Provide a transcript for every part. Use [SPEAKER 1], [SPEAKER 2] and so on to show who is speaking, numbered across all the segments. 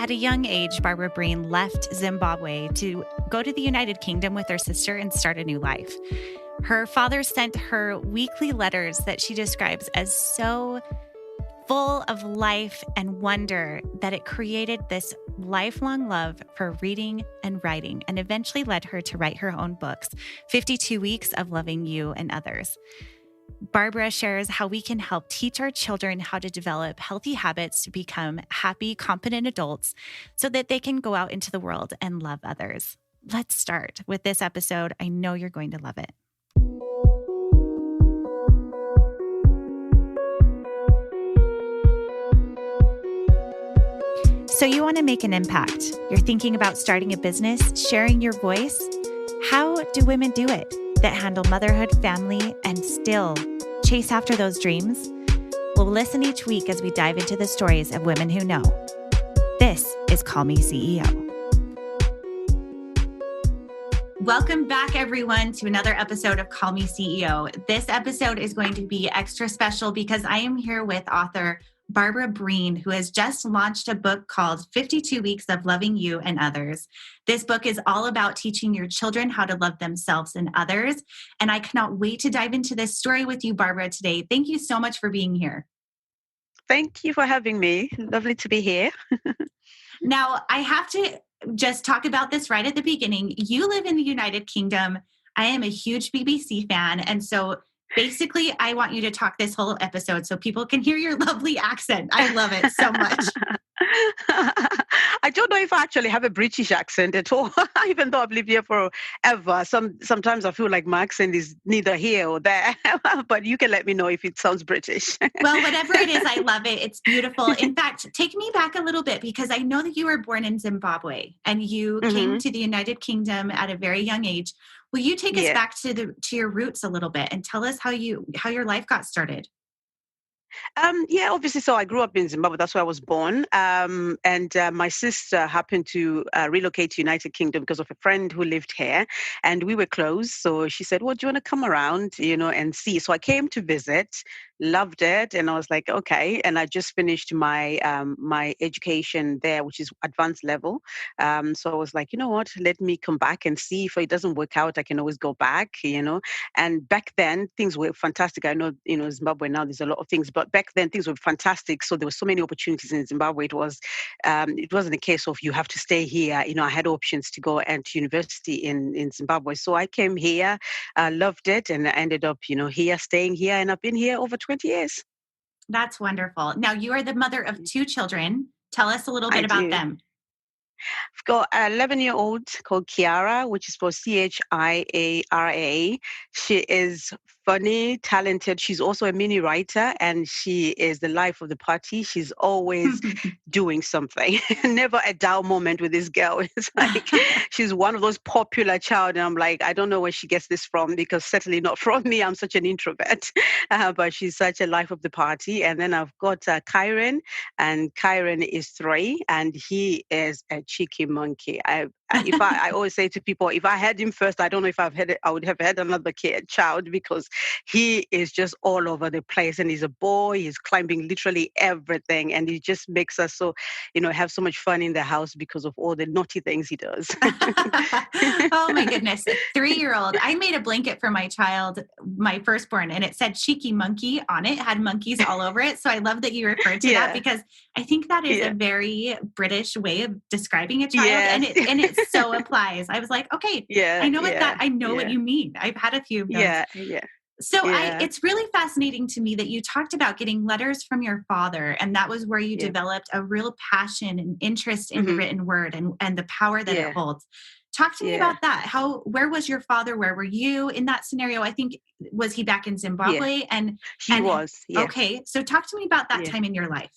[SPEAKER 1] At a young age, Barbara Breen left Zimbabwe to go to the United Kingdom with her sister and start a new life. Her father sent her weekly letters that she describes as so full of life and wonder that it created this lifelong love for reading and writing, and eventually led her to write her own books, 52 Weeks of Loving You and Others. Barbara shares how we can help teach our children how to develop healthy habits to become happy, competent adults so that they can go out into the world and love others. Let's start with this episode. I know you're going to love it. So you want to make an impact. You're thinking about starting a business, sharing your voice. How do women do it that handle motherhood, family, and still chase after those dreams? We'll listen each week as we dive into the stories of women who know. This is Call Me CEO. Welcome back, everyone, to another episode of Call Me CEO. This episode is going to be extra special because I am here with author Barbara Breen, who has just launched a book called 52 Weeks of Loving You and Others. This book is all about teaching your children how to love themselves and others. And I cannot wait to dive into this story with you, Barbara, today. Thank you so much for being here.
[SPEAKER 2] Thank you for having me. Lovely to be here.
[SPEAKER 1] Now, I have to just talk about this right at the beginning. You live in the United Kingdom. I am a huge BBC fan. And so basically, I want you to talk this whole episode so people can hear your lovely accent. I love it so much.
[SPEAKER 2] I don't know if I actually have a British accent at all, even though I've lived here forever. Sometimes I feel like my accent is neither here or there, but you can let me know if it sounds British.
[SPEAKER 1] Well, whatever it is, I love it. It's beautiful. In fact, take me back a little bit because I know that you were born in Zimbabwe and you came to the United Kingdom at a very young age. Will you take us back to your roots a little bit and tell us how your life got started?
[SPEAKER 2] Obviously. So I grew up in Zimbabwe. That's where I was born. And my sister happened to relocate to United Kingdom because of a friend who lived here, and we were close. So she said, "Well, do you want to come around, and see?" So I came to visit, loved it, and I was like, "Okay." And I just finished my my education there, which is advanced level. So I was like, "You know what? Let me come back and see if it doesn't work out. I can always go back." And back then things were fantastic. I know, Zimbabwe now there's a lot of things, but back then things were fantastic. So there were so many opportunities in Zimbabwe. It wasn't a case of you have to stay here. I had options to go and to university in Zimbabwe. So I came here, loved it, and I ended up, here, staying here, and I've been here over 20 years.
[SPEAKER 1] That's wonderful. Now you are the mother of 2 children. Tell us a little bit about them.
[SPEAKER 2] I've got an 11-year-old called Kiara, which is for Chiara. She is funny, talented. She's also a mini writer, and she is the life of the party. She's always doing something. Never a dull moment with this girl. It's like she's one of those popular child, and I'm like, I don't know where she gets this from, because certainly not from me. I'm such an introvert, but she's such a life of the party. And then I've got Kyron, and Kyron is 3, and he is a cheeky monkey. I always say to people, if I had him first, I don't know if I would have had another child, because he is just all over the place, and he's a boy. He's climbing literally everything, and he just makes us so, have so much fun in the house because of all the naughty things he does.
[SPEAKER 1] Oh my goodness. A 3-year-old. I made a blanket for my child, my firstborn, and it said cheeky monkey on it. It had monkeys all over it. So I love that you referred to that, because I think that is a very British way of describing a child, and it so applies. I was like, okay, I know what you mean. I've had a few of those. So it's really fascinating to me that you talked about getting letters from your father, and that was where you developed a real passion and interest in the written word and the power that it holds. Talk to me about that. Where was your father? Where were you in that scenario? I think, was he back in Zimbabwe? And
[SPEAKER 2] he was.
[SPEAKER 1] Okay. So talk to me about that time in your life.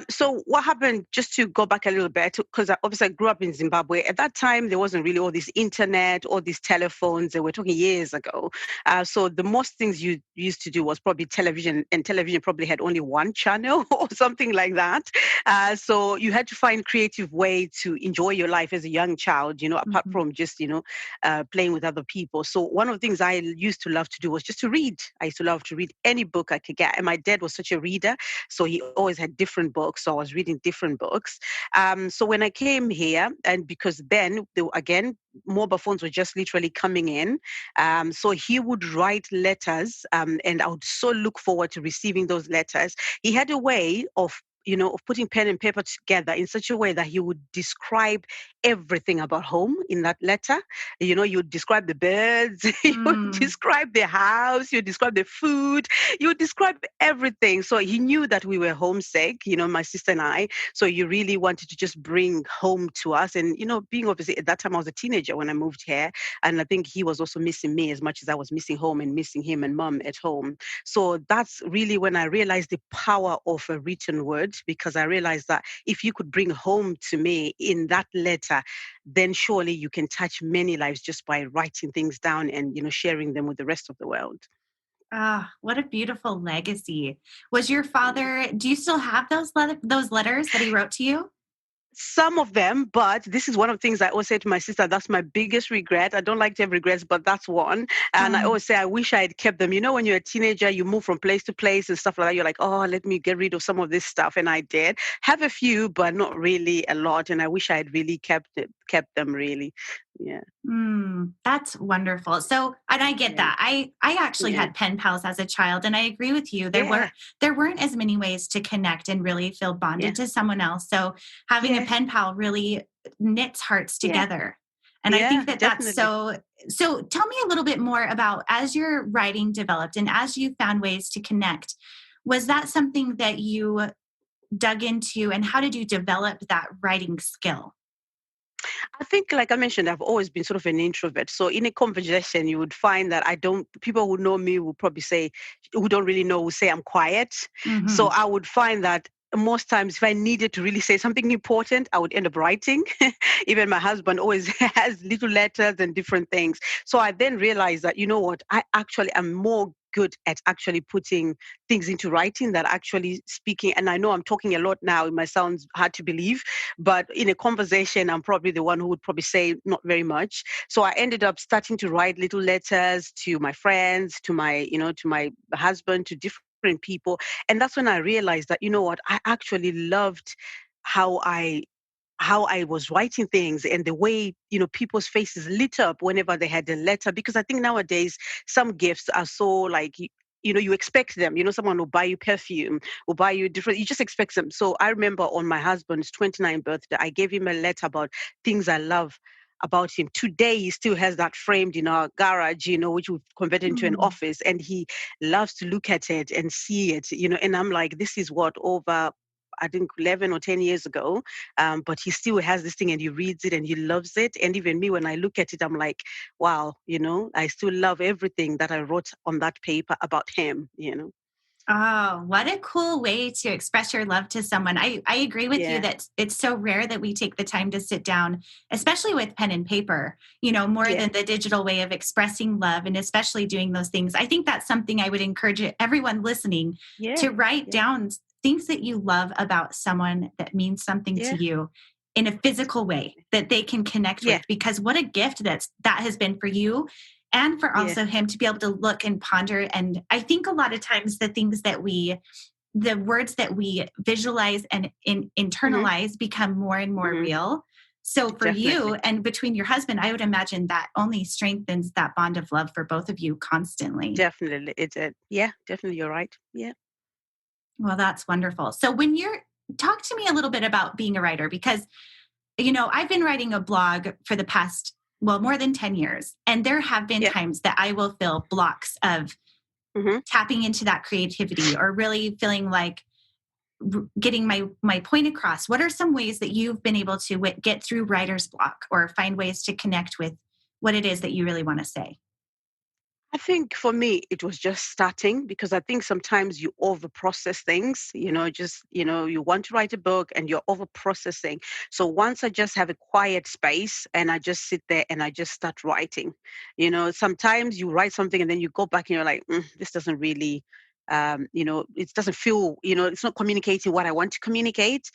[SPEAKER 2] So what happened, just to go back a little bit, because obviously I grew up in Zimbabwe. At that time, there wasn't really all this internet, all these telephones. We're talking years ago. So the most things you used to do was probably television, and television probably had only one channel or something like that. So you had to find creative way to enjoy your life as a young child, apart from just, playing with other people. So one of the things I used to love to do was just to read. I used to love to read any book I could get. And my dad was such a reader. So he always had different books. So I was reading different books. So when I came here, and because then, again, mobile phones were just literally coming in. So he would write letters, and I would so look forward to receiving those letters. He had a way of of putting pen and paper together in such a way that he would describe everything about home in that letter. You would describe the birds, you would describe the house, you would describe the food, you would describe everything. So he knew that we were homesick, my sister and I. So he really wanted to just bring home to us. And, being obviously at that time I was a teenager when I moved here. And I think he was also missing me as much as I was missing home and missing him and mom at home. So that's really when I realized the power of a written word, because I realized that if you could bring home to me in that letter, then surely you can touch many lives just by writing things down and, sharing them with the rest of the world.
[SPEAKER 1] Ah, what a beautiful legacy. Was your father, do you still have those letters that he wrote to you?
[SPEAKER 2] Some of them, but this is one of the things I always say to my sister, that's my biggest regret. I don't like to have regrets, but that's one. And I always say, I wish I had kept them. When you're a teenager, you move from place to place and stuff like that. You're like, oh, let me get rid of some of this stuff. And I did have a few, but not really a lot. And I wish I had really kept them really. Yeah.
[SPEAKER 1] That's wonderful. So, and I get that. I actually had pen pals as a child, and I agree with you. There weren't as many ways to connect and really feel bonded to someone else. So having a pen pal really knits hearts together. And I think that
[SPEAKER 2] definitely.
[SPEAKER 1] that's so tell me a little bit more about, as your writing developed and as you found ways to connect, was that something that you dug into, and how did you develop that writing skill?
[SPEAKER 2] I think, like I mentioned, I've always been sort of an introvert. So in a conversation, you would find that people who know me will probably say, who don't really know, will say I'm quiet.
[SPEAKER 1] Mm-hmm.
[SPEAKER 2] So I would find that most times if I needed to really say something important, I would end up writing. Even my husband always has little letters and different things. So I then realized that, what, I actually am more good at actually putting things into writing than actually speaking. And I know I'm talking a lot now. It might sound hard to believe, but in a conversation, I'm probably the one who would probably say not very much. So I ended up starting to write little letters to my friends, to my husband, to different people. And that's when I realized that, what, I actually loved how I was writing things and the way, people's faces lit up whenever they had a letter. Because I think nowadays some gifts are so like, you expect them, someone will buy you perfume, will buy you you just expect them. So I remember on my husband's 29th birthday, I gave him a letter about things I love about him. Today, he still has that framed in our garage, which we've converted into an office, and he loves to look at it and see it, and I'm like, this is what, over I think 11 or 10 years ago, but he still has this thing and he reads it and he loves it. And even me, when I look at it, I'm like, wow, I still love everything that I wrote on that paper about him.
[SPEAKER 1] Oh, what a cool way to express your love to someone. I agree with you that it's so rare that we take the time to sit down, especially with pen and paper, more than the digital way of expressing love, and especially doing those things. I think that's something I would encourage everyone listening to write down things that you love about someone that means something to you in a physical way that they can connect with, because what a gift that has been for you. And for also him to be able to look and ponder. And I think a lot of times the words that we visualize and internalize become more and more real. So for you and between your husband, I would imagine that only strengthens that bond of love for both of you constantly.
[SPEAKER 2] Definitely. Definitely. You're right. Yeah.
[SPEAKER 1] Well, that's wonderful. So talk to me a little bit about being a writer, because, I've been writing a blog for the past more than 10 years. And there have been times that I will feel blocks of tapping into that creativity or really feeling like getting my point across. What are some ways that you've been able to get through writer's block or find ways to connect with what it is that you really want to say?
[SPEAKER 2] I think for me, it was just starting, because I think sometimes you over process things, you want to write a book and you're over processing. So once I just have a quiet space and I just sit there and I just start writing, sometimes you write something and then you go back and you're like, this doesn't really it doesn't feel, it's not communicating what I want to communicate,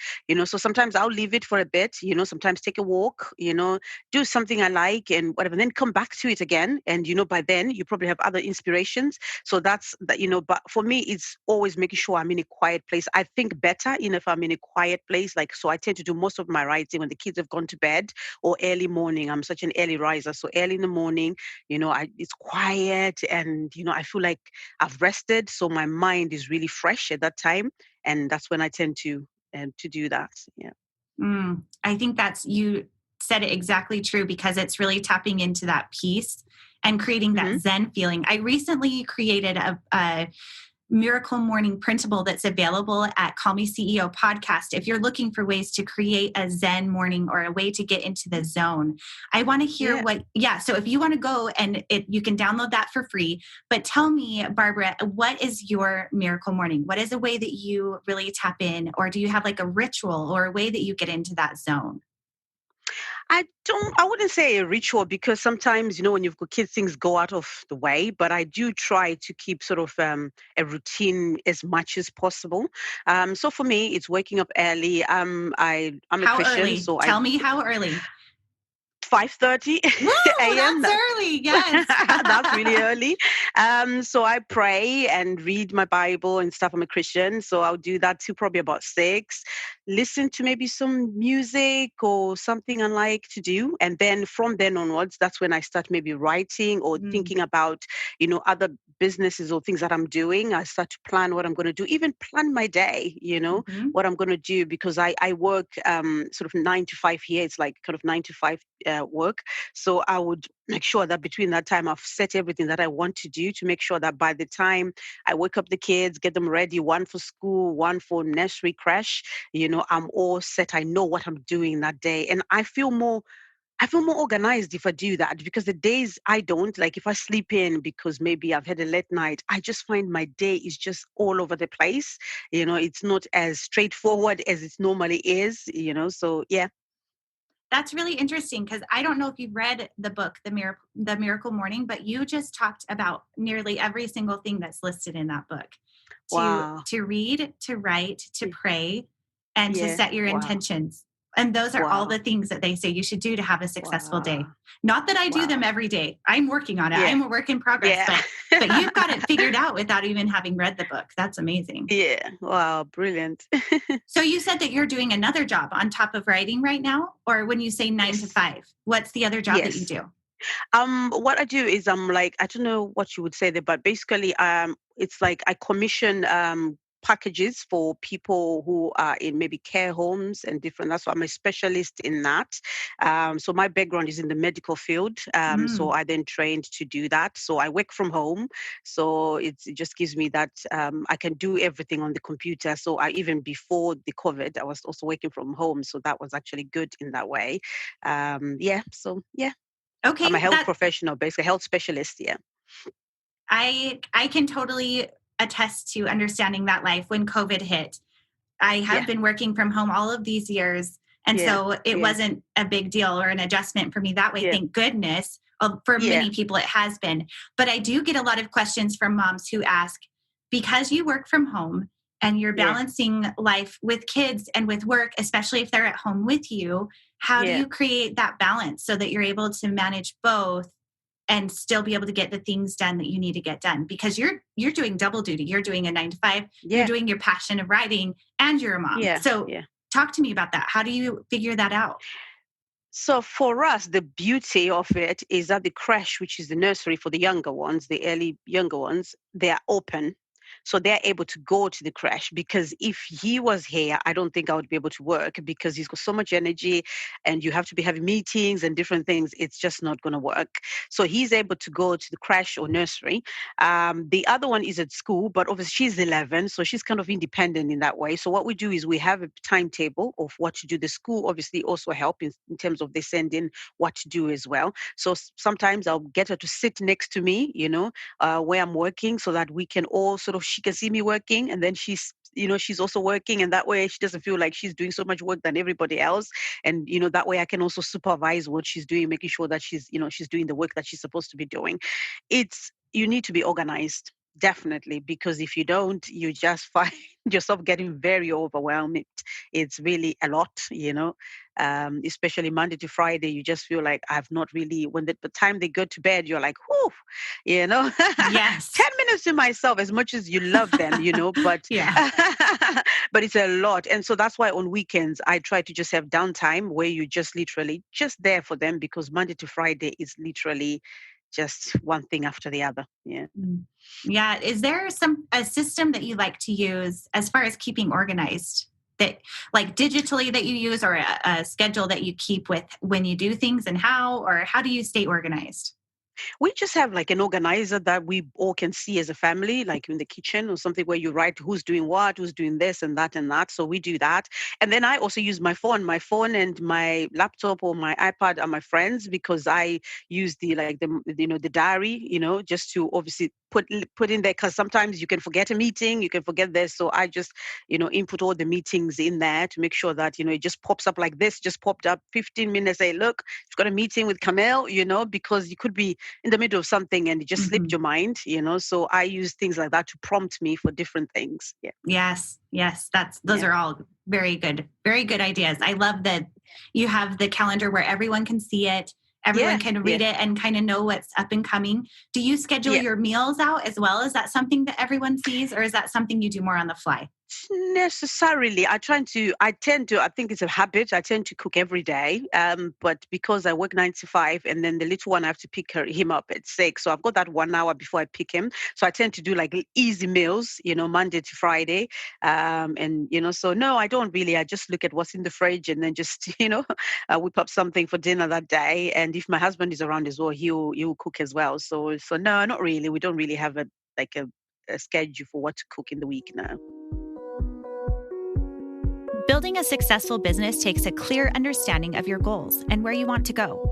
[SPEAKER 2] so sometimes I'll leave it for a bit, sometimes take a walk, do something I like and whatever, and then come back to it again. And, by then you probably have other inspirations. So that's that, but for me, it's always making sure I'm in a quiet place. I think better, if I'm in a quiet place, like, so I tend to do most of my writing when the kids have gone to bed or early morning. I'm such an early riser. So early in the morning, it's quiet and, I feel like I've rested. So my mind is really fresh at that time. And that's when I tend to do that. Yeah.
[SPEAKER 1] I think you said it exactly true, because it's really tapping into that peace and creating that Zen feeling. I recently created a Miracle Morning printable that's available at Call Me CEO podcast. If you're looking for ways to create a Zen morning or a way to get into the zone, I want to hear so if you want to go and you can download that for free, but tell me, Barbara, what is your miracle morning? What is a way that you really tap in, or do you have like a ritual or a way that you get into that zone?
[SPEAKER 2] I wouldn't say a ritual, because sometimes, when you've got kids, things go out of the way, but I do try to keep sort of a routine as much as possible. So for me, it's waking up early. I'm a Christian.
[SPEAKER 1] Early?
[SPEAKER 2] So
[SPEAKER 1] Tell me how early.
[SPEAKER 2] 5:30 a.m.
[SPEAKER 1] That's early. Yes.
[SPEAKER 2] That's really early. So I pray and read my Bible and stuff. I'm a Christian, so I'll do that till probably about 6. Listen to maybe some music or something I like to do. And then from then onwards, that's when I start maybe writing or thinking about, other businesses or things that I'm doing. I start to plan what I'm going to do, even plan my day, what I'm going to do, because I work sort of 9 to 5 here. It's like kind of 9 to 5 work. So I would make sure that between that time, I've set everything that I want to do to make sure that by the time I wake up the kids, get them ready, one for school, one for nursery crash, I'm all set. I know what I'm doing that day. And I feel more organized if I do that, because the days I don't, like if I sleep in because maybe I've had a late night, I just find my day is just all over the place. It's not as straightforward as it normally is, so yeah.
[SPEAKER 1] That's really interesting, because I don't know if you've read the book, The Miracle Morning, but you just talked about nearly every single thing that's listed in that book. To read, to write, to pray, and to set your intentions. And those are all the things that they say you should do to have a successful day. Not that I do them every day. I'm working on it. Yeah. I'm a work in progress. Yeah. But you've got it figured out without even having read the book. That's amazing.
[SPEAKER 2] Yeah. Wow. Brilliant.
[SPEAKER 1] So you said that you're doing another job on top of writing right now? Or when you say 9 to 5, what's the other job that you do?
[SPEAKER 2] What I do is I don't know what you would say there, but basically it's like I commission packages for people who are in maybe care homes and different. That's why I'm a specialist in that. So my background is in the medical field. So I then trained to do that. So I work from home. So it just gives me that I can do everything on the computer. So even before the COVID, I was also working from home. So that was actually good in that way. So yeah.
[SPEAKER 1] Okay.
[SPEAKER 2] I'm a health professional, basically a health specialist. Yeah.
[SPEAKER 1] I can totally attest to understanding that life when COVID hit. I have been working from home all of these years. And so it wasn't a big deal or an adjustment for me that way. Thank goodness. For many people, it has been. But I do get a lot of questions from moms who ask, because you work from home and you're balancing life with kids and with work, especially if they're at home with you, how do you create that balance so that you're able to manage both and still be able to get the things done that you need to get done? Because you're doing double duty. You're doing a 9 to 5. You're doing your passion of writing, and you're a mom. So talk to me about that. How do you figure that out?
[SPEAKER 2] So for us, the beauty of it is that the creche, which is the nursery for the younger ones, the early younger ones, they are open. So they're able to go to the creche, because if he was here, I don't think I would be able to work, because he's got so much energy and you have to be having meetings and different things. It's just not going to work. So he's able to go to the creche or nursery. The other one is at school, but obviously she's 11, so she's kind of independent in that way. So what we do is we have a timetable of what to do. The school obviously also help in terms of they send in what to do as well. So sometimes I'll get her to sit next to me, where I'm working, so that we can all sort of, she can see me working, and then she's also working, and that way she doesn't feel like she's doing so much work than everybody else. And that way I can also supervise what she's doing, making sure that she's doing the work that she's supposed to be doing. You need to be organized. Definitely, because if you don't, you just find yourself getting very overwhelmed. It's really a lot, especially Monday to Friday. You just feel like I've not really, when the time they go to bed, you're like, whoo,
[SPEAKER 1] Yes.
[SPEAKER 2] 10 minutes to myself, as much as you love them, but,
[SPEAKER 1] Yeah.
[SPEAKER 2] but it's a lot. And so that's why on weekends, I try to just have downtime where you just literally just there for them, because Monday to Friday is literally just one thing after the other. Yeah.
[SPEAKER 1] Mm. Yeah. Is there a system that you like to use as far as keeping organized, that like digitally that you use, or a schedule that you keep with when you do things, and how do you stay organized?
[SPEAKER 2] We just have like an organizer that we all can see as a family, like in the kitchen or something, where you write who's doing what, who's doing this and that and that. So we do that. And then I also use my phone. My phone and my laptop or my iPad are my friends, because I use the diary, just to obviously put in there, because sometimes you can forget a meeting, you can forget this. So I just, input all the meetings in there to make sure that, it just pops up like this, just popped up 15 minutes. Say, look, you've got a meeting with Camille, because you could be in the middle of something and it just slipped
[SPEAKER 1] Mhm.
[SPEAKER 2] your mind, so I use things like that to prompt me for different things. Yeah.
[SPEAKER 1] Yes, yes, those
[SPEAKER 2] Yeah.
[SPEAKER 1] are all very good ideas. I love that you have the calendar where everyone can see it, everyone
[SPEAKER 2] Yeah.
[SPEAKER 1] can
[SPEAKER 2] Yeah.
[SPEAKER 1] read it and kind of know what's up and coming. Do you schedule
[SPEAKER 2] Yeah.
[SPEAKER 1] your meals out as well? Is that something that everyone sees, or is that something you do more on the fly?
[SPEAKER 2] Necessarily, I think it's a habit. I tend to cook every day, but because I work 9 to 5, and then the little one, I have to pick him up at 6, so I've got that 1 hour before I pick him. So I tend to do like easy meals, Monday to Friday, and so no, I don't really. I just look at what's in the fridge and then just whip up something for dinner that day. And if my husband is around as well, he'll cook as well. So no, not really. We don't really have a schedule for what to cook in the week now.
[SPEAKER 3] Building a successful business takes a clear understanding of your goals and where you want to go.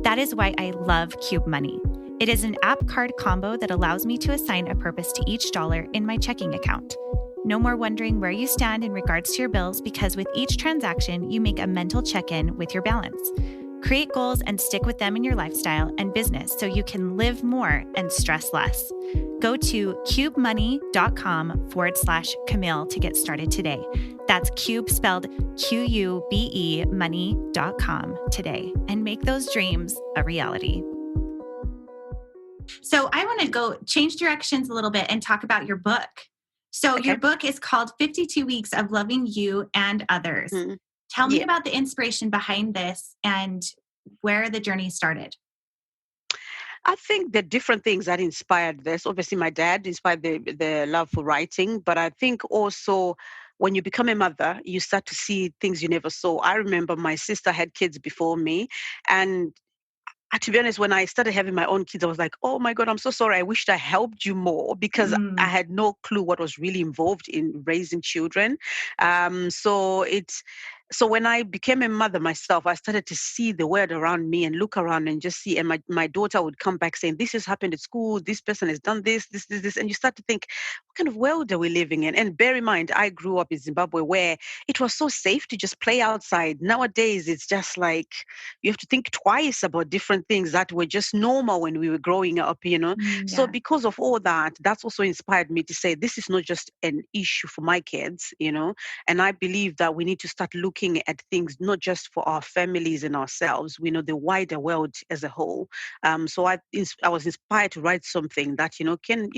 [SPEAKER 3] That is why I love Cube Money. It is an app card combo that allows me to assign a purpose to each dollar in my checking account. No more wondering where you stand in regards to your bills, because with each transaction, you make a mental check-in with your balance. Create goals and stick with them in your lifestyle and business so you can live more and stress less. Go to cubemoney.com/Camille to get started today. That's Cube spelled QUBE money.com today, and make those dreams a reality.
[SPEAKER 1] So I want to go change directions a little bit and talk about your book. So
[SPEAKER 2] Okay.
[SPEAKER 1] your book is called 52 Weeks of Loving You and Others.
[SPEAKER 2] Mm.
[SPEAKER 1] Tell me
[SPEAKER 2] Yeah.
[SPEAKER 1] about the inspiration behind this and where the journey started.
[SPEAKER 2] I think the different things that inspired this. Obviously, my dad inspired the love for writing, but I think also when you become a mother, you start to see things you never saw. I remember my sister had kids before me, and to be honest, when I started having my own kids, I was like, oh my God, I'm so sorry. I wished I helped you more, because I
[SPEAKER 1] Mm.
[SPEAKER 2] had no clue what was really involved in raising children. So when I became a mother myself, I started to see the world around me and look around and just see. And my daughter would come back saying, this has happened at school. This person has done this. And you start to think, what kind of world are we living in? And bear in mind, I grew up in Zimbabwe where it was so safe to just play outside. Nowadays, it's just like, you have to think twice about different things that were just normal when we were growing up. So
[SPEAKER 1] Yeah.
[SPEAKER 2] because of all that, that's also inspired me to say, this is not just an issue for my kids. And I believe that we need to start looking at things not just for our families and ourselves, we know the wider world as a whole. So I was inspired to write something that, can,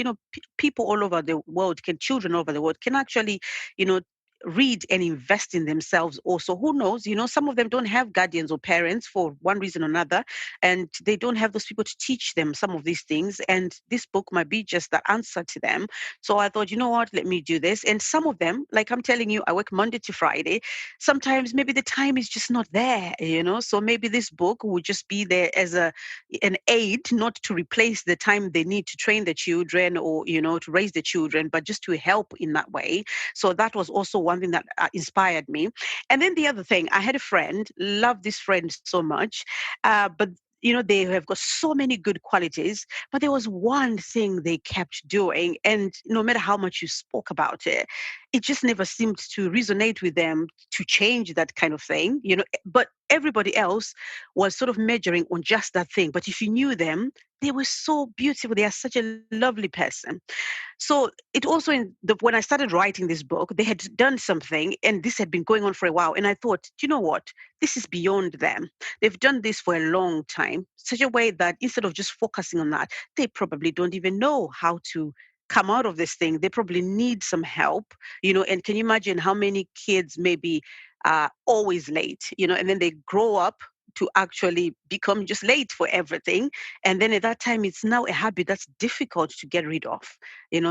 [SPEAKER 2] people all over the world, children all over the world can actually, you know, read and invest in themselves also. Who knows, some of them don't have guardians or parents for one reason or another, and they don't have those people to teach them some of these things, and this book might be just the answer to them. So I thought, you know what, let me do this. And some of them, like I'm telling you, I work Monday to Friday. Sometimes maybe the time is just not there. So maybe this book would just be there as an aid, not to replace the time they need to train the children or to raise the children, but just to help in that way. So that was also one thing that inspired me. And then the other thing, I had a friend, love this friend so much, but they have got so many good qualities, but there was one thing they kept doing. And no matter how much you spoke about it, it just never seemed to resonate with them to change that kind of thing. But everybody else was sort of measuring on just that thing. But if you knew them, they were so beautiful. They are such a lovely person. So it also when I started writing this book, they had done something, and this had been going on for a while. And I thought, do you know what? This is beyond them. They've done this for a long time, such a way that instead of just focusing on that, they probably don't even know how to come out of this thing. They probably need some help, and can you imagine how many kids maybe always late, and then they grow up to actually become just late for everything. And then at that time, it's now a habit that's difficult to get rid of,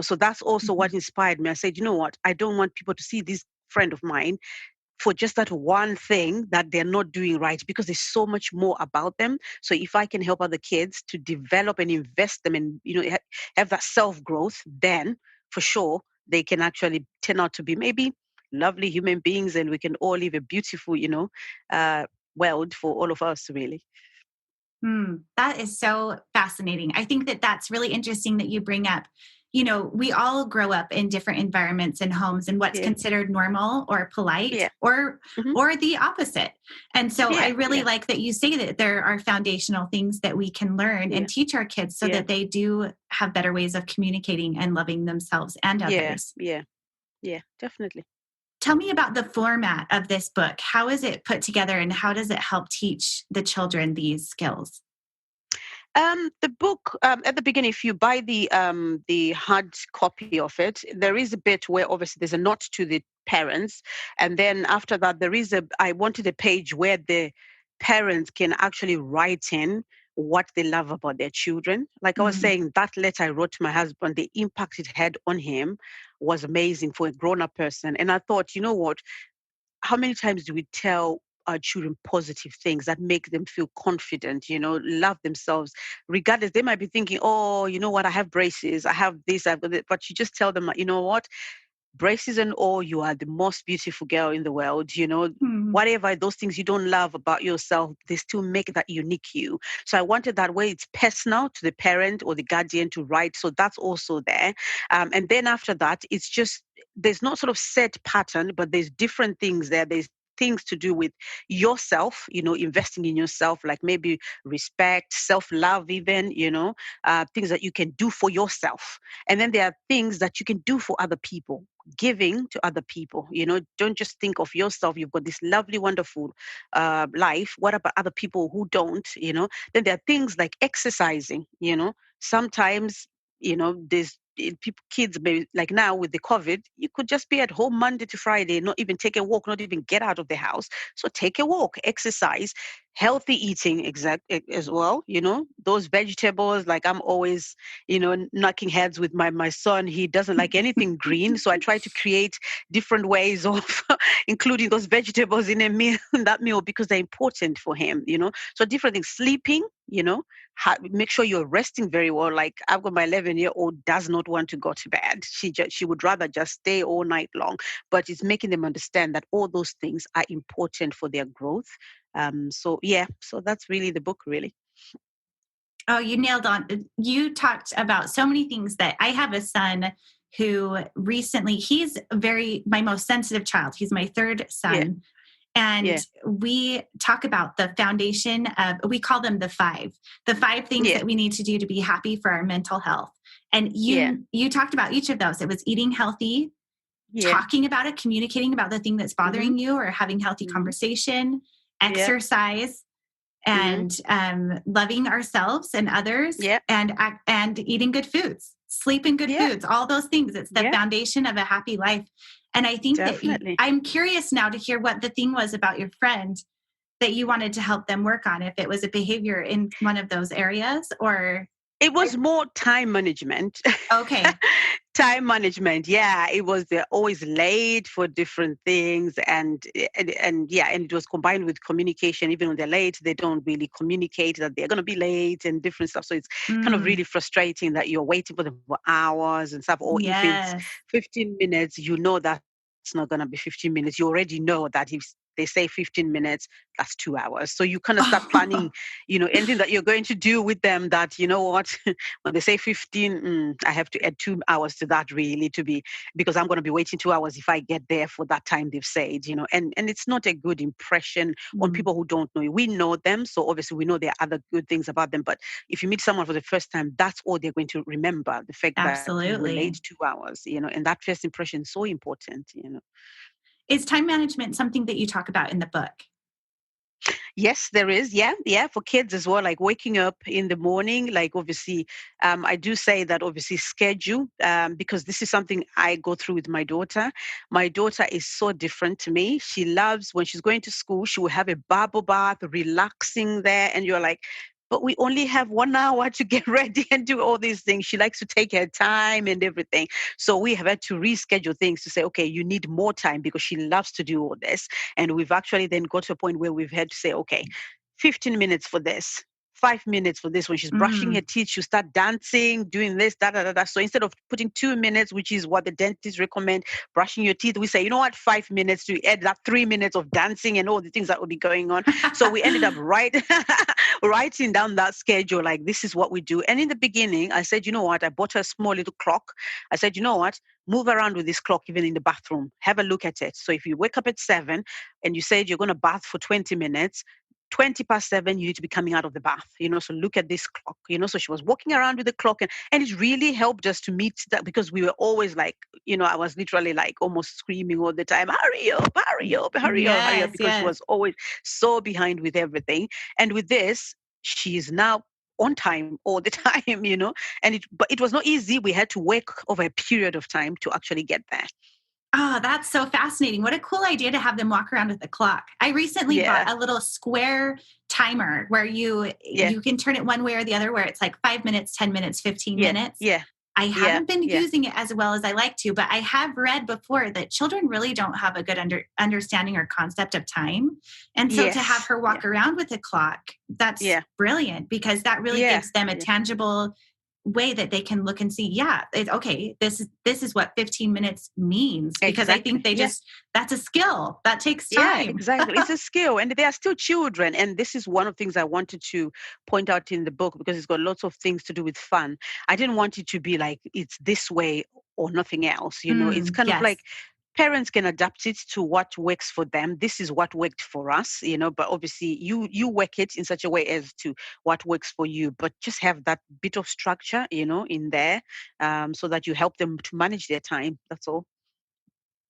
[SPEAKER 2] so that's also what inspired me. I said, you know what, I don't want people to see this friend of mine for just that one thing that they're not doing right, because there's so much more about them. So if I can help other kids to develop and invest them and, have that self-growth, then for sure they can actually turn out to be maybe lovely human beings, and we can all live a beautiful, world for all of us, really.
[SPEAKER 1] That is so fascinating. I think that that's really interesting that you bring up. We all grow up in different environments and homes, and what's considered normal or polite or the opposite. And so I really like that you say that there are foundational things that we can learn and teach our kids so that they do have better ways of communicating and loving themselves and others.
[SPEAKER 2] Yeah, definitely.
[SPEAKER 1] Tell me about the format of this book. How is it put together, and how does it help teach the children these skills?
[SPEAKER 2] The book, at the beginning, if you buy the hard copy of it, there is a bit where obviously there's a note to the parents, and then after that, I wanted a page where the parents can actually write in what they love about their children. Like I was saying, that letter I wrote to my husband, the impact it had on him was amazing for a grown-up person. And I thought, you know what? How many times do we tell our children positive things that make them feel confident, love themselves, regardless? They might be thinking, oh, you know what? I have braces. I have this, I've got that. But you just tell them, you know what? Braces and all, you are the most beautiful girl in the world, whatever those things you don't love about yourself, they still make that unique you. So I wanted that way it's personal to the parent or the guardian to write. So that's also there. And then after that, it's just, there's not sort of set pattern, but there's different things there. There's things to do with yourself, investing in yourself, like maybe respect, self-love, even, things that you can do for yourself. And then there are things that you can do for other people, giving to other people. Don't just think of yourself. You've got this lovely, wonderful life. What about other people who don't? Then there are things like exercising. Sometimes, there's kids, maybe like now with the COVID, you could just be at home Monday to Friday, not even take a walk, not even get out of the house. So take a walk, exercise, healthy eating, as well. Those vegetables, like I'm always, knocking heads with my son. He doesn't like anything green. So I try to create different ways of including those vegetables in that meal, because they're important for him, So different things, sleeping, make sure you're resting very well. Like I've got my 11-year-old does not want to go to bed. She would rather just stay all night long, but it's making them understand that all those things are important for their growth. So that's really the book, really.
[SPEAKER 1] Oh, you nailed on. You talked about so many things. That I have a son who recently, he's my most sensitive child. He's my third son. And we talk about the foundation of, we call them the five things that we need to do to be happy for our mental health. And you talked about each of those. It was eating healthy, talking about it, communicating about the thing that's bothering you, or having healthy conversation, exercise, and loving ourselves and others, and eating good foods, sleeping good foods, all those things. It's the foundation of a happy life. And I think that I'm curious now to hear what the thing was about your friend that you wanted to help them work on, if it was a behavior in one of those areas, or...
[SPEAKER 2] It was more time management.
[SPEAKER 1] Okay.
[SPEAKER 2] Time management. Yeah. It was, they're always late for different things. And it was combined with communication. Even when they're late, they don't really communicate that they're going to be late and different stuff. So it's kind of really frustrating that you're waiting for them for hours and stuff. Or if it's 15 minutes, that's not going to be 15 minutes. You already know that if they say 15 minutes, that's 2 hours. So you kind of start planning, anything that you're going to do with them that, you know what, when they say 15, I have to add 2 hours to that really because I'm going to be waiting 2 hours if I get there for that time they've said, and it's not a good impression on people who don't know you. We know them, so obviously we know there are other good things about them, but if you meet someone for the first time, that's all they're going to remember, the fact that you were late 2 hours, and that first impression is so important.
[SPEAKER 1] Is time management something that you talk about in the book?
[SPEAKER 2] Yes, there is. Yeah. For kids as well, like waking up in the morning, like obviously, I do say that obviously schedule, because this is something I go through with my daughter. My daughter is so different to me. She loves when she's going to school, she will have a bubble bath, relaxing there. And you're like, but we only have 1 hour to get ready and do all these things. She likes to take her time and everything. So we have had to reschedule things to say, okay, you need more time because she loves to do all this. And we've actually then got to a point where we've had to say, okay, 15 minutes for this, 5 minutes for this. When she's brushing her teeth, she'll start dancing, doing this, da, da, da, da. So instead of putting 2 minutes, which is what the dentists recommend, brushing your teeth, we say, you know what, 5 minutes to add that 3 minutes of dancing and all the things that will be going on. So we ended up writing down that schedule, like this is what we do. And in the beginning, I said, you know what, I bought her a small little clock. I said, you know what, move around with this clock, even in the bathroom. Have a look at it. So if you wake up at 7 and you said you're going to bath for 20 minutes, 20 past 7, you need to be coming out of the bath, so look at this clock, so she was walking around with the clock and it really helped us to meet that, because we were always like, I was literally like almost screaming all the time, hurry up, hurry up, hurry up, hurry up, because she was always so behind with everything. And with this, she is now on time all the time, but it was not easy. We had to work over a period of time to actually get there.
[SPEAKER 1] Oh, that's so fascinating. What a cool idea to have them walk around with a clock. I recently bought a little square timer where you can turn it one way or the other, where it's like 5 minutes, 10 minutes, 15 minutes.
[SPEAKER 2] Yeah.
[SPEAKER 1] I haven't been using it as well as I like to, but I have read before that children really don't have a good understanding or concept of time. And so to have her walk around with a clock, that's brilliant, because that really gives them a tangible way that they can look and see, this is what 15 minutes means, because I think they that's a skill that takes time.
[SPEAKER 2] Yeah, exactly. It's a skill, and they are still children. And this is one of the things I wanted to point out in the book, because it's got lots of things to do with fun. I didn't want it to be like it's this way or nothing else. It's kind of like parents can adapt it to what works for them. This is what worked for us, but obviously you work it in such a way as to what works for you, but just have that bit of structure, in there, so that you help them to manage their time. That's all.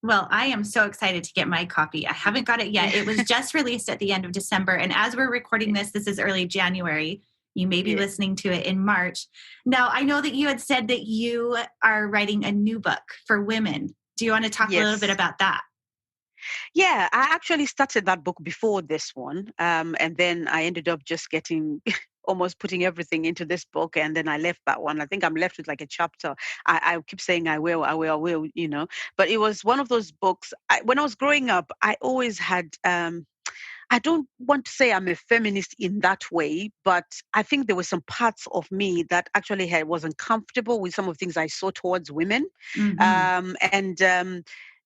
[SPEAKER 1] Well, I am so excited to get my copy. I haven't got it yet. It was just released at the end of December. And as we're recording this is early January. You may be listening to it in March. Now, I know that you had said that you are writing a new book for women. Do you want to talk a little bit about that?
[SPEAKER 2] Yeah, I actually started that book before this one. And then I ended up just getting almost putting everything into this book. And then I left that one. I think I'm left with like a chapter. I keep saying I will, but it was one of those books. When I was growing up, I always had, I don't want to say I'm a feminist in that way, but I think there were some parts of me that actually wasn't comfortable with some of the things I saw towards women. And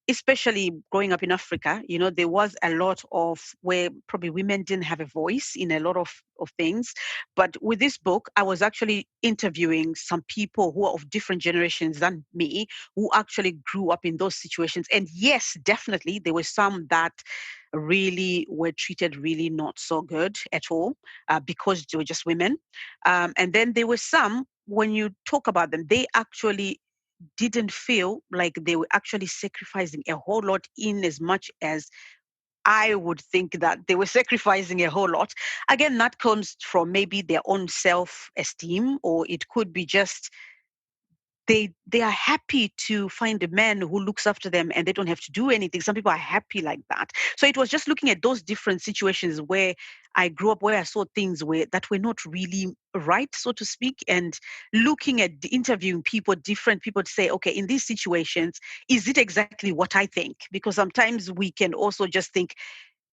[SPEAKER 2] especially growing up in Africa, there was a lot of where probably women didn't have a voice in a lot of things. But with this book, I was actually interviewing some people who are of different generations than me, who actually grew up in those situations. And yes, definitely, there were some that really were treated really not so good at all, because they were just women. And then there were some, when you talk about them, they actually didn't feel like they were actually sacrificing a whole lot, in as much as I would think that they were sacrificing a whole lot. Again, that comes from maybe their own self-esteem, or it could be just they are happy to find a man who looks after them and they don't have to do anything. Some people are happy like that. So it was just looking at those different situations where I grew up, where I saw things that were not really right, so to speak, and looking at interviewing people, different people, to say, okay, in these situations, is it exactly what I think? Because sometimes we can also just think,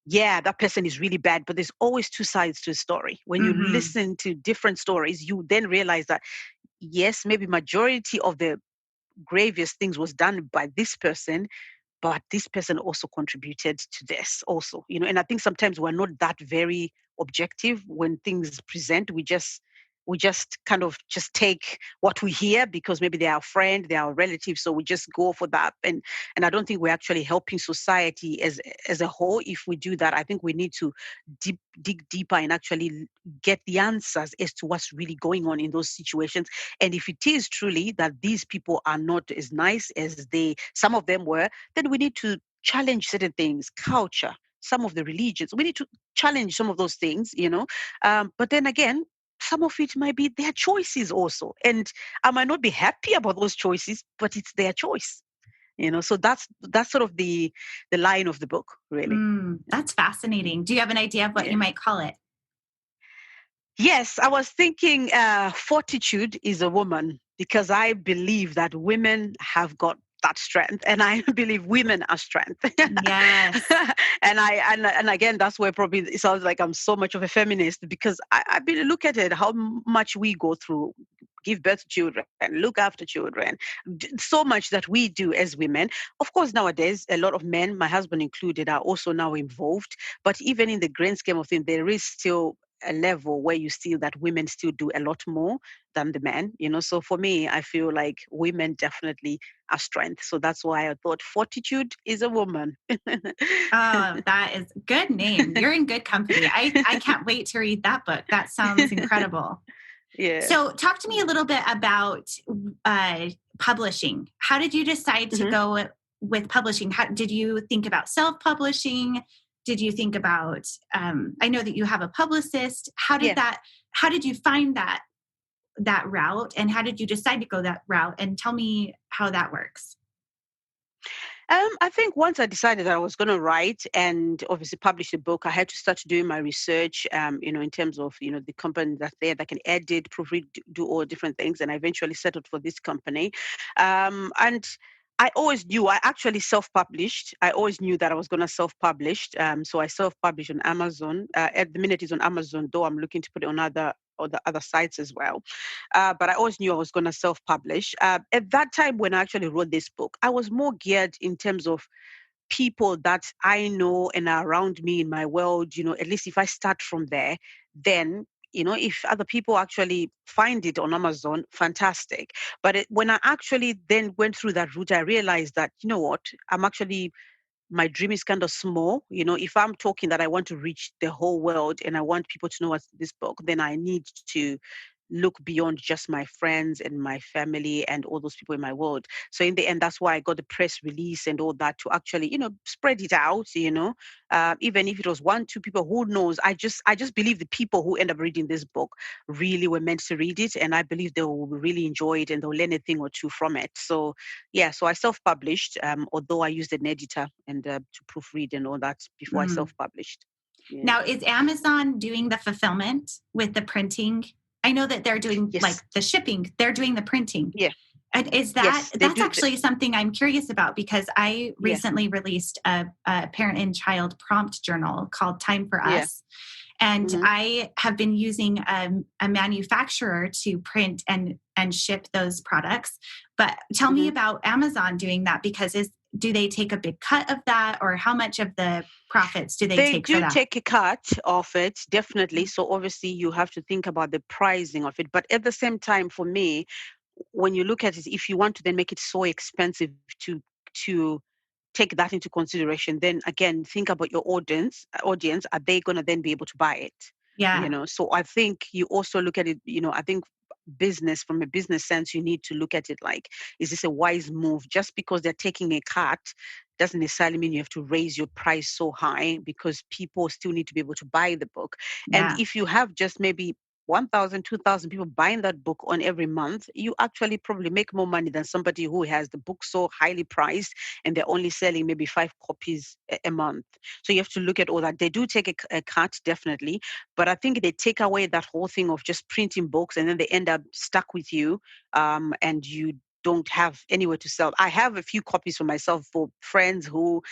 [SPEAKER 2] yeah, that person is really bad, but there's always two sides to a story. When you listen to different stories, you then realize that, yes, maybe majority of the gravest things was done by this person, but this person also contributed to this also, and I think sometimes we're not that very objective when things present. We just kind of just take what we hear because maybe they're our friend, they're our relative, so we just go for that. And I don't think we're actually helping society as a whole. If we do that, I think we need to dig deeper and actually get the answers as to what's really going on in those situations. And if it is truly that these people are not as nice as some of them were, then we need to challenge certain things, culture, some of the religions. We need to challenge some of those things. But then again, some of it might be their choices also. And I might not be happy about those choices, but it's their choice. So that's sort of the line of the book, really.
[SPEAKER 1] That's fascinating. Do you have an idea of what you might call it?
[SPEAKER 2] Yes, I was thinking Fortitude is a Woman, because I believe that women have got that strength, and I believe women are strength.
[SPEAKER 1] Yes.
[SPEAKER 2] and again, that's where probably it sounds like I'm so much of a feminist, because I really look at it, how much we go through, give birth to children and look after children, so much that we do as women. Of course, nowadays, a lot of men, my husband included, are also now involved. But even in the grand scheme of things, there is still a level where you see that women still do a lot more than the men, So for me, I feel like women definitely are strength. So that's why I thought Fortitude is a Woman.
[SPEAKER 1] Oh, that is a good name. You're in good company. I can't wait to read that book. That sounds incredible.
[SPEAKER 2] Yeah.
[SPEAKER 1] So talk to me a little bit about publishing. How did you decide to go with publishing? How did you think about self-publishing? Did you think about, I know that you have a publicist. How did you find that route, and how did you decide to go that route? And tell me how that works.
[SPEAKER 2] I think once I decided that I was going to write and obviously publish a book, I had to start doing my research, in terms of, the company that's there that can edit, proofread, do all different things. And I eventually settled for this company. And I always knew, I actually self-published. I always knew that I was going to self-publish. So I self-published on Amazon. At the minute it's on Amazon, though I'm looking to put it on the other sites as well. But I always knew I was going to self-publish. At that time when I actually wrote this book, I was more geared in terms of people that I know and are around me in my world. At least if I start from there, then if other people actually find it on Amazon, fantastic. But when I actually then went through that route, I realized that, what, my dream is kind of small. If I'm talking that I want to reach the whole world and I want people to know what's this book, then I need to look beyond just my friends and my family and all those people in my world. So in the end, that's why I got the press release and all that to actually, spread it out, even if it was 1-2 people, who knows? I just believe the people who end up reading this book really were meant to read it. And I believe they will really enjoy it and they'll learn a thing or two from it. So yeah, so I self-published, although I used an editor and to proofread and all that before I self-published.
[SPEAKER 1] Yeah. Now, is Amazon doing the fulfillment with the printing? I know that they're doing like the shipping, they're doing the printing.
[SPEAKER 2] Yeah.
[SPEAKER 1] And is that, that's actually something I'm curious about, because I recently released a parent and child prompt journal called Time for Us. And I have been using a manufacturer to print and ship those products. But tell me about Amazon doing that, because do they take a big cut of that, or how much of the profits do they take for that?
[SPEAKER 2] They do take a cut of it, definitely. So obviously you have to think about the pricing of it. But at the same time, for me, when you look at it, if you want to then make it so expensive to take that into consideration, then again, think about your audience. Are they going to then be able to buy it?
[SPEAKER 1] Yeah.
[SPEAKER 2] So I think you also look at it, I think from a business sense, you need to look at it like, is this a wise move? Just because they're taking a cut doesn't necessarily mean you have to raise your price so high, because people still need to be able to buy the book.
[SPEAKER 1] Yeah.
[SPEAKER 2] And if you have just maybe 1,000, 2,000 people buying that book on every month, you actually probably make more money than somebody who has the book so highly priced and they're only selling maybe 5 copies a month. So you have to look at all that. They do take a cut, definitely, but I think they take away that whole thing of just printing books and then they end up stuck with you, and you don't have anywhere to sell. I have a few copies for myself for friends who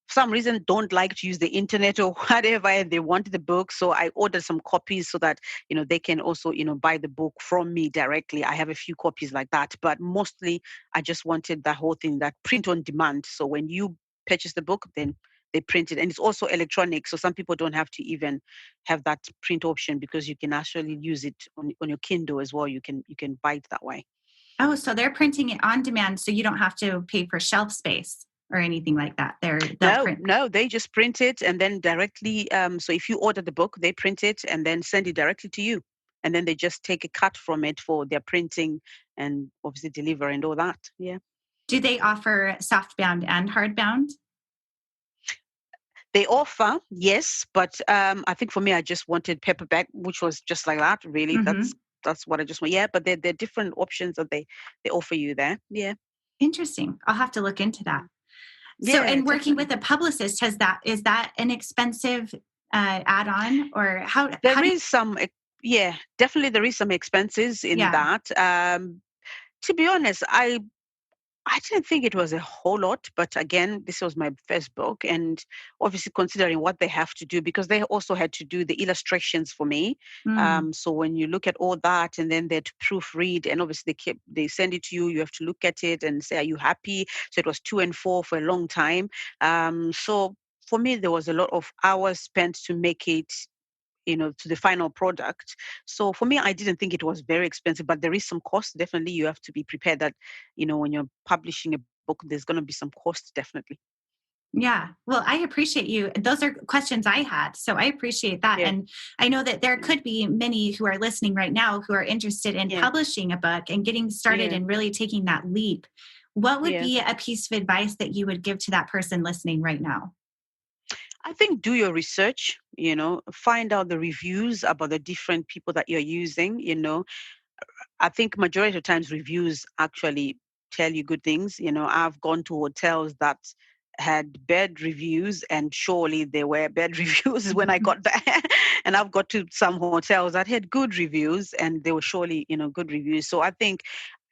[SPEAKER 2] for some reason don't like to use the internet or whatever, and they wanted the book. So I ordered some copies so that, they can also, buy the book from me directly. I have a few copies like that, but mostly I just wanted that whole thing, that print on demand. So when you purchase the book, then they print it. And it's also electronic. So some people don't have to even have that print option because you can actually use it on your Kindle as well. You can buy it that way.
[SPEAKER 1] Oh, so they're printing it on demand, so you don't have to pay for shelf space or anything like that. They'll print.
[SPEAKER 2] No, they just print it and then directly. So if you order the book, they print it and then send it directly to you, and then they just take a cut from it for their printing and obviously deliver and all that. Yeah.
[SPEAKER 1] Do they offer softbound and hardbound?
[SPEAKER 2] They offer, yes, but I think for me, I just wanted paperback, which was just like that. Really,
[SPEAKER 1] Mm-hmm.
[SPEAKER 2] that's what I just want. Yeah, but there are different options that they offer you there. Yeah.
[SPEAKER 1] Interesting. I'll have to look into that.
[SPEAKER 2] Yeah,
[SPEAKER 1] So, and working
[SPEAKER 2] definitely.
[SPEAKER 1] with a publicist, is that an expensive add-on, or how?
[SPEAKER 2] There is some, yeah, definitely there is some expenses in
[SPEAKER 1] Yeah.
[SPEAKER 2] that. To be honest, I didn't think it was a whole lot, but again, this was my first book, and obviously considering what they have to do, because they also had to do the illustrations for me.
[SPEAKER 1] Mm.
[SPEAKER 2] So when you look at all that, and then they had to proofread, and obviously they send it to you, you have to look at it and say, are you happy? So it was 2 and 4 for a long time. So for me, there was a lot of hours spent to make it, to the final product. So for me, I didn't think it was very expensive, but there is some cost. Definitely, you have to be prepared that, when you're publishing a book, there's going to be some cost, definitely.
[SPEAKER 1] Yeah. Well, I appreciate you. Those are questions I had. So I appreciate that.
[SPEAKER 2] Yeah.
[SPEAKER 1] And I know that there could be many who are listening right now who are interested in
[SPEAKER 2] Yeah.
[SPEAKER 1] publishing a book and getting started
[SPEAKER 2] Yeah.
[SPEAKER 1] and really taking that leap. What would
[SPEAKER 2] Yeah.
[SPEAKER 1] be a piece of advice that you would give to that person listening right now?
[SPEAKER 2] I think do your research, find out the reviews about the different people that you're using. I think majority of times reviews actually tell you good things. I've gone to hotels that had bad reviews, and surely there were bad reviews when I got there. And I've got to some hotels that had good reviews, and they were surely, good reviews. So I think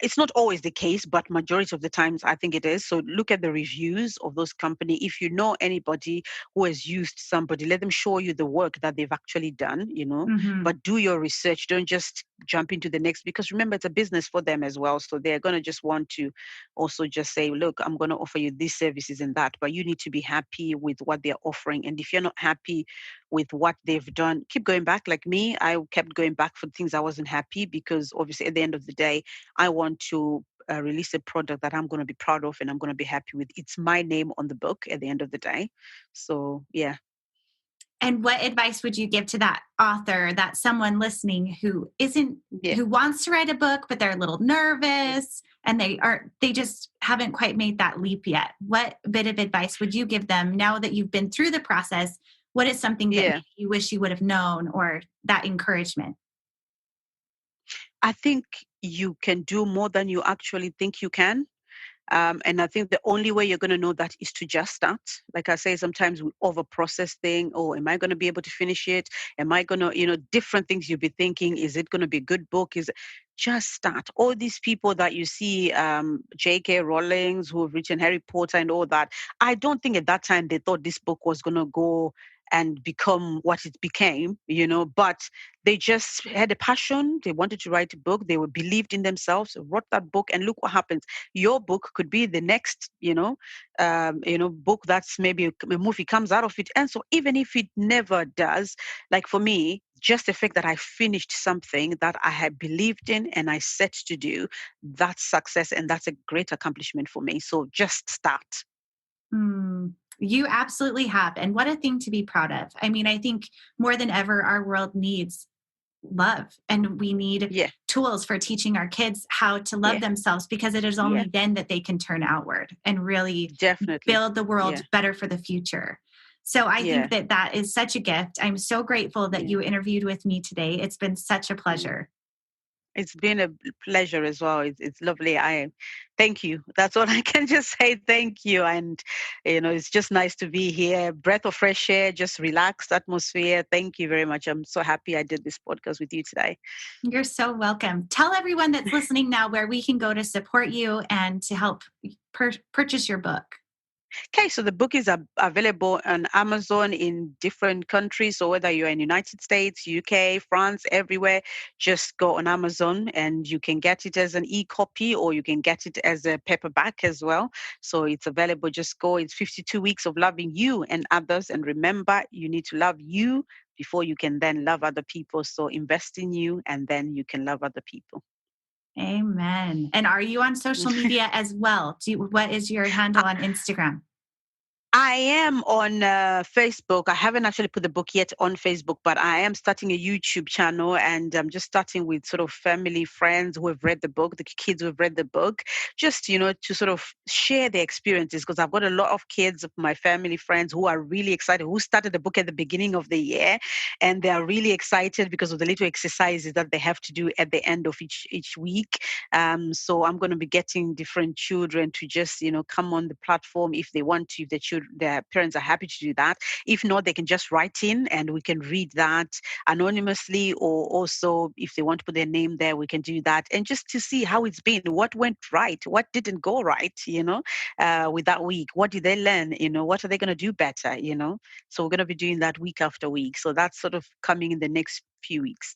[SPEAKER 2] it's not always the case, but majority of the times I think it is. So look at the reviews of those company. If you know anybody who has used somebody, let them show you the work that they've actually done,
[SPEAKER 1] Mm-hmm.
[SPEAKER 2] but do your research. Don't just jump into the next, because remember, it's a business for them as well. So they're going to just want to also just say, look, I'm going to offer you these services and that, but you need to be happy with what they're offering. And if you're not happy with what they've done, keep going back. Like me, I kept going back for things I wasn't happy, because obviously at the end of the day, I want to release a product that I'm going to be proud of and I'm going to be happy with. It's my name on the book at the end of the day. So yeah.
[SPEAKER 1] And what advice would you give to that author, that someone listening who wants to write a book, but they're a little nervous and they just haven't quite made that leap yet? What bit of advice would you give them now that you've been through the process? What is something that you wish you would have known, or that encouragement?
[SPEAKER 2] I think you can do more than you actually think you can. And I think the only way you're going to know that is to just start. Like I say, sometimes we overprocess things. Oh, am I going to be able to finish it? Am I going to, different things you'll be thinking. Is it going to be a good book? Just start. All these people that you see, J.K. Rowling's, who have written Harry Potter and all that, I don't think at that time they thought this book was going to go and become what it became, but they just had a passion. They wanted to write a book. They were believed in themselves, wrote that book, and look what happens. Your book could be the next, book that's maybe a movie comes out of it. And so even if it never does, like for me, just the fact that I finished something that I had believed in and I set to do, that's success, and that's a great accomplishment for me. So just start.
[SPEAKER 1] You absolutely have. And what a thing to be proud of. I mean, I think more than ever, our world needs love, and we need tools for teaching our kids how to love themselves, because it is only then that they can turn outward and really build the world better for the future. So I think that is such a gift. I'm so grateful that you interviewed with me today. It's been such a pleasure.
[SPEAKER 2] It's been a pleasure as well. It's lovely. Thank you. That's all I can just say. Thank you. And, it's just nice to be here. Breath of fresh air, just relaxed atmosphere. Thank you very much. I'm so happy I did this podcast with you today.
[SPEAKER 1] You're so welcome. Tell everyone that's listening now where we can go to support you and to help purchase your book.
[SPEAKER 2] Okay, so the book is available on Amazon in different countries. So whether you're in United States, UK, France, everywhere, just go on Amazon and you can get it as an e-copy or you can get it as a paperback as well. So it's available. Just go. It's 52 Weeks of Loving You and Others. And remember, you need to love you before you can then love other people. So invest in you and then you can love other people.
[SPEAKER 1] Amen. And are you on social media as well? What is your handle on Instagram?
[SPEAKER 2] I am on Facebook. I haven't actually put the book yet on Facebook, but I am starting a YouTube channel and I'm just starting with sort of family, friends who have read the book, the kids who have read the book, just, to sort of share their experiences because I've got a lot of kids of my family, friends who are really excited, who started the book at the beginning of the year and they are really excited because of the little exercises that they have to do at the end of each week. So I'm going to be getting different children to just, come on the platform if they want to, if their parents are happy to do that. If not, they can just write in and we can read that anonymously, or also if they want to put their name there, we can do that. And just to see how it's been, what went right, what didn't go right, with that week. What did they learn? What are they going to do better? So we're going to be doing that week after week. So that's sort of coming in the next few weeks.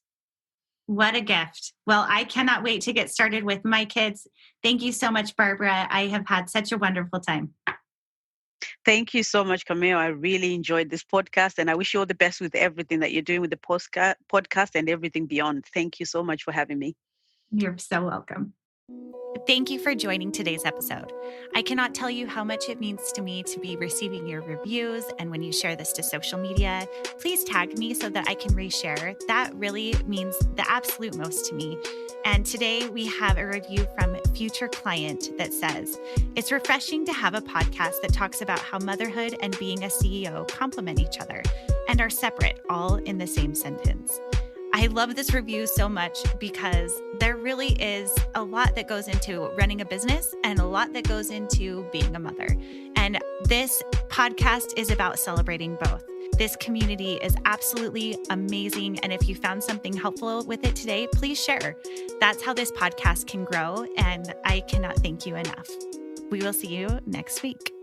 [SPEAKER 1] What a gift. Well, I cannot wait to get started with my kids. Thank you so much, Barbara. I have had such a wonderful time.
[SPEAKER 2] Thank you so much, Camille. I really enjoyed this podcast and I wish you all the best with everything that you're doing with the podcast and everything beyond. Thank you so much for having me.
[SPEAKER 1] You're so welcome.
[SPEAKER 3] Thank you for joining today's episode. I cannot tell you how much it means to me to be receiving your reviews. And when you share this to social media, please tag me so that I can reshare. That really means the absolute most to me. And today we have a review from Future Client that says, "It's refreshing to have a podcast that talks about how motherhood and being a CEO complement each other and are separate, all in the same sentence." I love this review so much because there really is a lot that goes into running a business and a lot that goes into being a mother. And this podcast is about celebrating both. This community is absolutely amazing. And if you found something helpful with it today, please share. That's how this podcast can grow. And I cannot thank you enough. We will see you next week.